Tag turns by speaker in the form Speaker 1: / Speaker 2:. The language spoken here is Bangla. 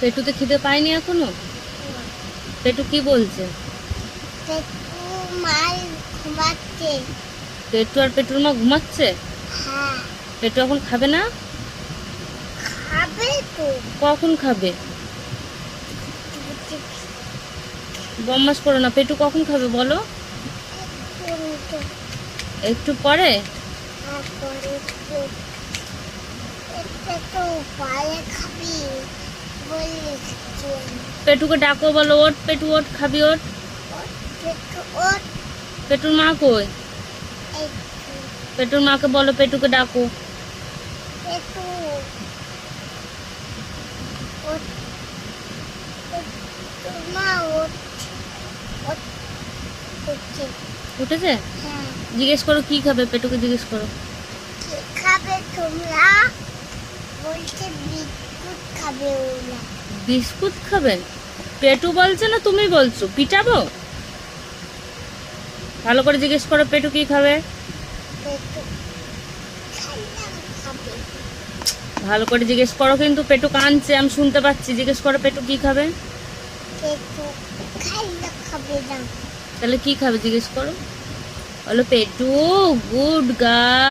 Speaker 1: পেটুতে খিদে পায়নি এখনো? পেটু কি বলছে?
Speaker 2: পেটু মা ঘুমাচ্ছে।
Speaker 1: পেটু আর পেটুর মা ঘুমাচ্ছে?
Speaker 2: হ্যাঁ,
Speaker 1: পেটু এখন খাবে না?
Speaker 2: খাবে তো।
Speaker 1: কখন খাবে? বদমাস করো না, পেটু কখন খাবে বলো?
Speaker 2: কিন্তু
Speaker 1: একটু পরে?
Speaker 2: তারপরে এটা তো পায়ে খাবি বলেছি।
Speaker 1: পেটুকে ডাকো, বলো ওঠ পেটু ওঠ, খাবি ওঠ।
Speaker 2: পেটু ওর
Speaker 1: পেটুর মা কই?
Speaker 2: একটু
Speaker 1: পেটুর মাকে বলো পেটুকে ডাকো।
Speaker 2: একটু ওর মা ওর ওর করছে।
Speaker 1: উঠেছে?
Speaker 2: হ্যাঁ,
Speaker 1: জিজ্ঞেস করো কি খাবে, পেটুকে জিজ্ঞেস করো।
Speaker 2: কি খাবে তোমরা? বলছে বিস্কুট খাবে ওরা।
Speaker 1: বিস্কুট খাবেন? পেটু বলছে না তুমি বলছো? পিটাবো? ভালো করে জিজ্ঞেস করো পেটু কি খাবে।
Speaker 2: পেটু খাইলাম খাবে।
Speaker 1: ভালো করে জিজ্ঞেস করো, কিন্তু পেটু কাঁদছে, আমি শুনতে পাচ্ছি। জিজ্ঞেস করো পেটু কি খাবে।
Speaker 2: পেটু খাইলাম খাবে না।
Speaker 1: তাহলে কি খাবে জিজ্ঞেস করো। বলো পেটু গুড গার্ল।